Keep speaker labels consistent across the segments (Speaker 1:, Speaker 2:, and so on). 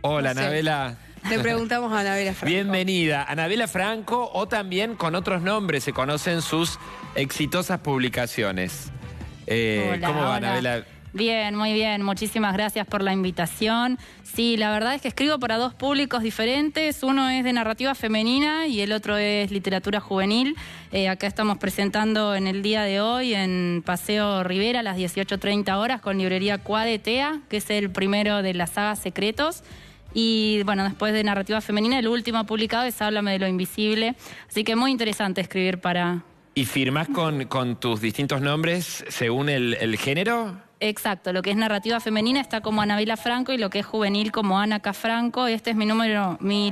Speaker 1: Hola,
Speaker 2: No sé.
Speaker 1: Anabela.
Speaker 2: Le preguntamos a Anabela Franco.
Speaker 1: Bienvenida. Anabela Franco, o también con otros nombres se conocen sus exitosas publicaciones.
Speaker 3: Hola,
Speaker 1: ¿Cómo va,
Speaker 3: hola.
Speaker 1: Anabela?
Speaker 3: Bien, muy bien. Muchísimas gracias por la invitación. Sí, la verdad es que escribo para dos públicos diferentes. Uno es de narrativa femenina y el otro es literatura juvenil. Acá estamos presentando en el día de hoy en Paseo Rivera a las 18:30 horas con librería Cuadetea, que es el primero de la saga Secretos. Y bueno, después de narrativa femenina, el último publicado es Háblame de lo invisible. Así que muy interesante escribir para...
Speaker 1: ¿Y firmás con tus distintos nombres según el género?
Speaker 3: Exacto, lo que es narrativa femenina está como Anabela Franco y lo que es juvenil como Ana K. Franco. Este es mi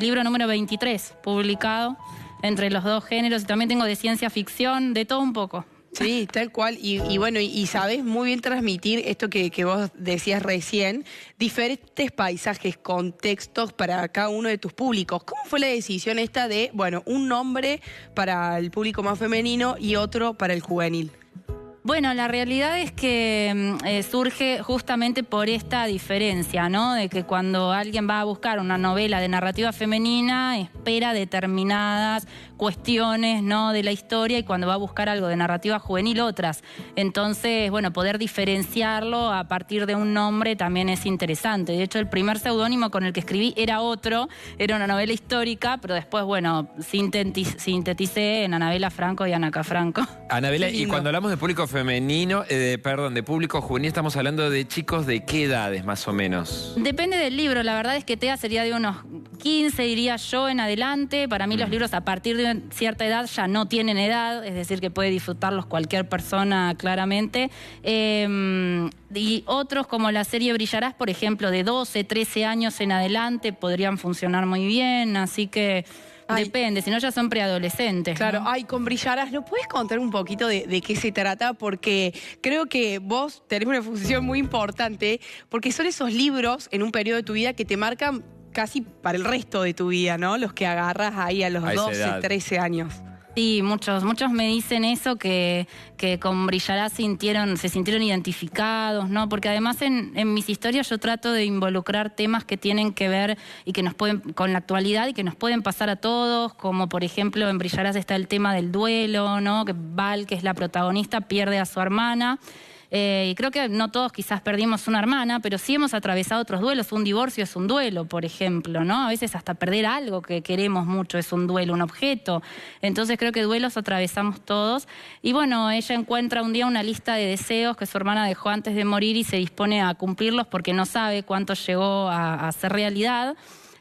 Speaker 3: libro número 23, publicado entre los dos géneros. Y también tengo de ciencia ficción, de todo un poco.
Speaker 2: Sí, tal cual. Y bueno, y sabés muy bien transmitir esto que vos decías recién, diferentes paisajes, contextos para cada uno de tus públicos. ¿Cómo fue la decisión esta de, bueno, un nombre para el público más femenino y otro para el juvenil?
Speaker 3: Bueno, la realidad es que surge justamente por esta diferencia, ¿no? De que cuando alguien va a buscar una novela de narrativa femenina, espera determinadas cuestiones, ¿no?, de la historia, y cuando va a buscar algo de narrativa juvenil, otras. Entonces, bueno, poder diferenciarlo a partir de un nombre también es interesante. De hecho, el primer seudónimo con el que escribí era otro, era una novela histórica, pero después, bueno, sinteticé en Anabela Franco y Ana K. Franco.
Speaker 1: Anabela, y cuando hablamos de público femenino, de público juvenil, estamos hablando de chicos de qué edades más o menos.
Speaker 3: Depende del libro, la verdad es que TEA sería de unos 15, diría yo, en adelante. Para mí los libros a partir de cierta edad ya no tienen edad, es decir, que puede disfrutarlos cualquier persona claramente. Y otros como la serie Brillarás, por ejemplo, de 12, 13 años en adelante podrían funcionar muy bien, así que... Depende, si no ya son preadolescentes.
Speaker 2: Claro,
Speaker 3: ¿no?
Speaker 2: ay, con Brillarás, ¿no puedes contar un poquito de qué se trata? Porque creo que vos tenés una función muy importante, porque son esos libros en un periodo de tu vida que te marcan casi para el resto de tu vida, ¿no? Los que agarras ahí a los 12, 13 años.
Speaker 3: Sí, muchos me dicen eso, que con Brillarás se sintieron identificados, ¿no? Porque además en mis historias yo trato de involucrar temas que tienen que ver y que nos pueden con la actualidad y que nos pueden pasar a todos, como por ejemplo en Brillarás está el tema del duelo, ¿no? Que Val, que es la protagonista, pierde a su hermana. Y creo que no todos quizás perdimos una hermana, pero sí hemos atravesado otros duelos. Un divorcio es un duelo, por ejemplo, ¿no? A veces hasta perder algo que queremos mucho es un duelo, un objeto. Entonces creo que duelos atravesamos todos. Y bueno, ella encuentra un día una lista de deseos que su hermana dejó antes de morir y se dispone a cumplirlos porque no sabe cuánto llegó a ser realidad.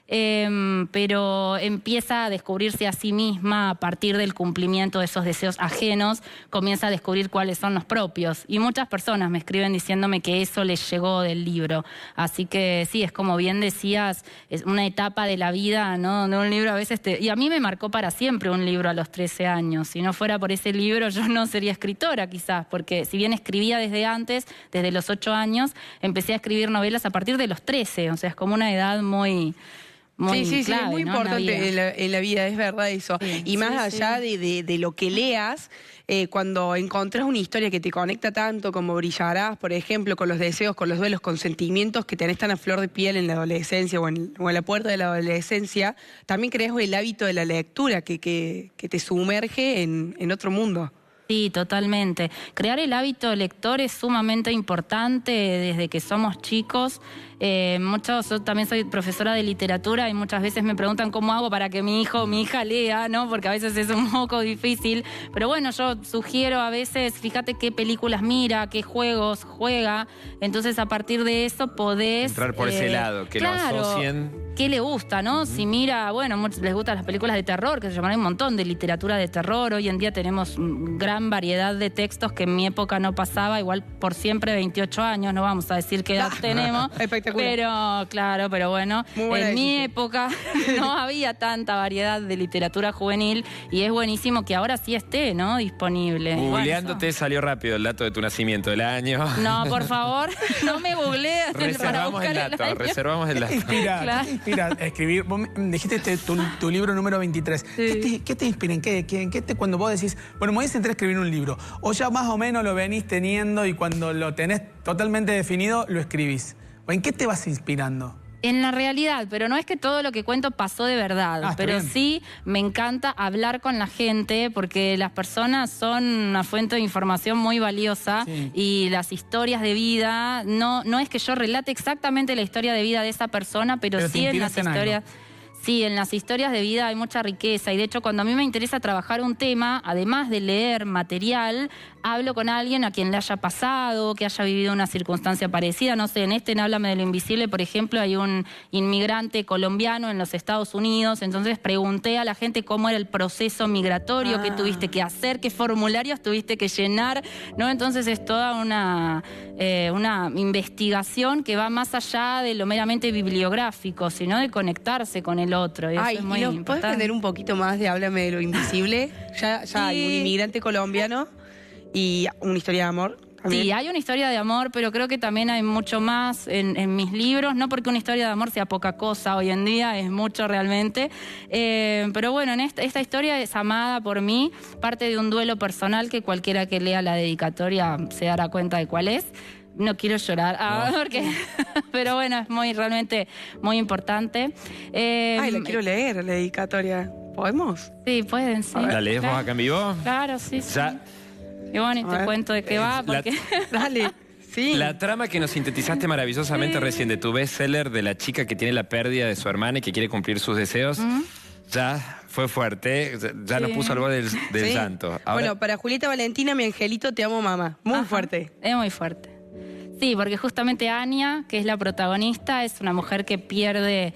Speaker 3: Pero empieza a descubrirse a sí misma a partir del cumplimiento de esos deseos ajenos, comienza a descubrir cuáles son los propios. Y muchas personas me escriben diciéndome que eso les llegó del libro. Así que sí, es como bien decías, es una etapa de la vida, ¿no? De un libro a veces y a mí me marcó para siempre un libro a los 13 años. Si no fuera por ese libro yo no sería escritora quizás, porque si bien escribía desde antes, desde los 8 años, empecé a escribir novelas a partir de los 13. O sea, es como una edad muy
Speaker 2: sí,
Speaker 3: clave,
Speaker 2: es muy
Speaker 3: ¿no?
Speaker 2: importante en la vida, es verdad eso.
Speaker 3: Sí,
Speaker 2: y más allá de lo que leas, cuando encontrás una historia que te conecta tanto como Brillarás, por ejemplo, con los deseos, con los duelos, con sentimientos que tenés tan a flor de piel en la adolescencia o en la puerta de la adolescencia, también creas el hábito de la lectura que te sumerge en otro mundo.
Speaker 3: Sí, totalmente. Crear el hábito lector es sumamente importante desde que somos chicos. Yo también soy profesora de literatura y muchas veces me preguntan cómo hago para que mi hijo o mi hija lea, ¿no? Porque a veces es un poco difícil. Pero bueno, yo sugiero a veces, fíjate qué películas mira, qué juegos juega. Entonces, a partir de eso podés...
Speaker 1: Entrar por ese lado, que
Speaker 3: claro,
Speaker 1: lo asocien.
Speaker 3: ¿Qué le gusta, no? Si mira, bueno, muchos les gustan las películas de terror, que se llaman un montón de literatura de terror. Hoy en día tenemos gran variedad de textos que en mi época no pasaba, igual por siempre 28 años, no vamos a decir qué edad tenemos.
Speaker 2: Espectacular.
Speaker 3: Pero, claro, pero bueno, en mi época no había tanta variedad de literatura juvenil y es buenísimo que ahora sí esté, ¿no? Disponible.
Speaker 1: Googleándote salió rápido el dato de tu nacimiento, el año.
Speaker 3: No, por favor, no me googlees.
Speaker 1: Reservamos el dato, reservamos el dato.
Speaker 4: Inspira escribir. Vos dijiste tu libro número 23.
Speaker 3: Sí.
Speaker 4: ¿Qué te inspira? Cuando vos decís, bueno, me voy a sentar a escribir un libro? O ya más o menos lo venís teniendo y cuando lo tenés totalmente definido, lo escribís. ¿En qué te vas inspirando?
Speaker 3: En la realidad, pero no es que todo lo que cuento pasó de verdad,
Speaker 4: está
Speaker 3: pero
Speaker 4: bien.
Speaker 3: sí me encanta hablar con la gente porque las personas son una fuente de información muy valiosa
Speaker 4: Sí.
Speaker 3: y las historias de vida, no es que yo relate exactamente la historia de vida de esa persona, pero
Speaker 4: Pero te
Speaker 3: sí en las
Speaker 4: inspiras en algo.
Speaker 3: historias... Sí, en las historias de vida hay mucha riqueza y de hecho cuando a mí me interesa trabajar un tema, además de leer material, hablo con alguien a quien le haya pasado, que haya vivido una circunstancia parecida. No sé, en Háblame de lo Invisible, por ejemplo, hay un inmigrante colombiano en los Estados Unidos, entonces pregunté a la gente cómo era el proceso migratorio, qué tuviste que hacer, qué formularios tuviste que llenar, ¿no? Entonces es toda una investigación que va más allá de lo meramente bibliográfico, sino de conectarse con el otro. Y eso
Speaker 2: Ay,
Speaker 3: es muy
Speaker 2: ¿y nos puedes
Speaker 3: importante.
Speaker 2: vender un poquito más de Háblame de lo Invisible? Ya hay un inmigrante colombiano y una historia de amor también.
Speaker 3: Sí, hay una historia de amor, pero creo que también hay mucho más en mis libros, no porque una historia de amor sea poca cosa hoy en día, es mucho realmente, pero bueno, en esta historia es amada por mí, parte de un duelo personal que cualquiera que lea la dedicatoria se dará cuenta de cuál es. No quiero llorar, porque, pero bueno, es realmente muy importante.
Speaker 2: Ay, la quiero leer, la dedicatoria. ¿Podemos?
Speaker 3: Sí, pueden, sí.
Speaker 1: ¿La lees vos acá en vivo?
Speaker 3: Claro, sí, sí.
Speaker 1: Ya,
Speaker 3: Y bueno, y
Speaker 2: A
Speaker 3: te
Speaker 2: ver.
Speaker 3: cuento de qué va, porque...
Speaker 2: Dale. Sí.
Speaker 1: la trama que nos sintetizaste maravillosamente recién de tu bestseller de la chica que tiene la pérdida de su hermana y que quiere cumplir sus deseos, ya fue fuerte, ya nos
Speaker 3: Sí.
Speaker 1: puso al borde del
Speaker 2: Sí.
Speaker 1: llanto. Ahora,
Speaker 2: Bueno, para Julieta Valentina, mi angelito, te amo, mamá. Muy
Speaker 3: Ajá.
Speaker 2: fuerte.
Speaker 3: Es muy fuerte. Sí, porque justamente Anya, que es la protagonista, es una mujer que pierde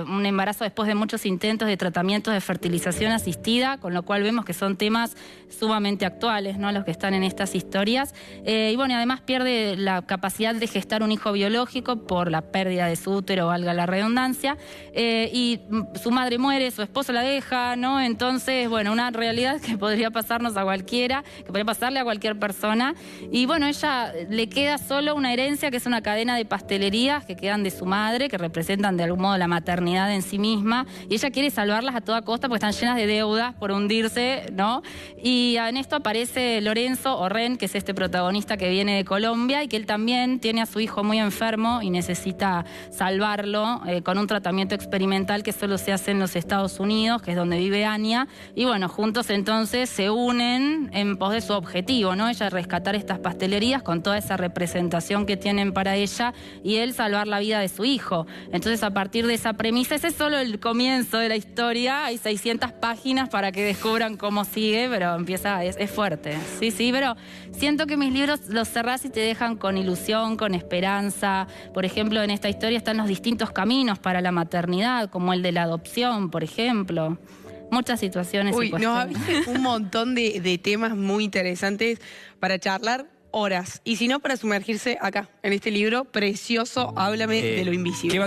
Speaker 3: un embarazo después de muchos intentos de tratamientos de fertilización asistida, con lo cual vemos que son temas sumamente actuales, ¿no? Los que están en estas historias. Y bueno, y además pierde la capacidad de gestar un hijo biológico por la pérdida de su útero, valga la redundancia. Y su madre muere, su esposo la deja, ¿no? Entonces, bueno, una realidad que podría pasarnos a cualquiera, que podría pasarle a cualquier persona. Y bueno, ella le queda solo una herencia que es una cadena de pastelerías que quedan de su madre, que representan de algún modo la maternidad en sí misma, y ella quiere salvarlas a toda costa porque están llenas de deudas por hundirse, ¿no? Y en esto aparece Lorenzo Orren, que es este protagonista que viene de Colombia y que él también tiene a su hijo muy enfermo y necesita salvarlo con un tratamiento experimental que solo se hace en los Estados Unidos, que es donde vive Anya, y bueno, juntos entonces se unen en pos de su objetivo, ¿no? Ella rescatar estas pastelerías con toda esa representación que tienen para ella y él salvar la vida de su hijo. Entonces, a partir de esa premisa, ese es solo el comienzo de la historia. Hay 600 páginas para que descubran cómo sigue, pero empieza, es fuerte. Sí, sí, pero siento que mis libros los cerrás y te dejan con ilusión, con esperanza. Por ejemplo, en esta historia están los distintos caminos para la maternidad, como el de la adopción, por ejemplo. Muchas situaciones. y
Speaker 2: Uy, nos
Speaker 3: cuestiones.
Speaker 2: abriste un montón de temas muy interesantes para charlar horas. Y si no, para sumergirse acá, en este libro precioso, Háblame de lo Invisible.
Speaker 1: ¿qué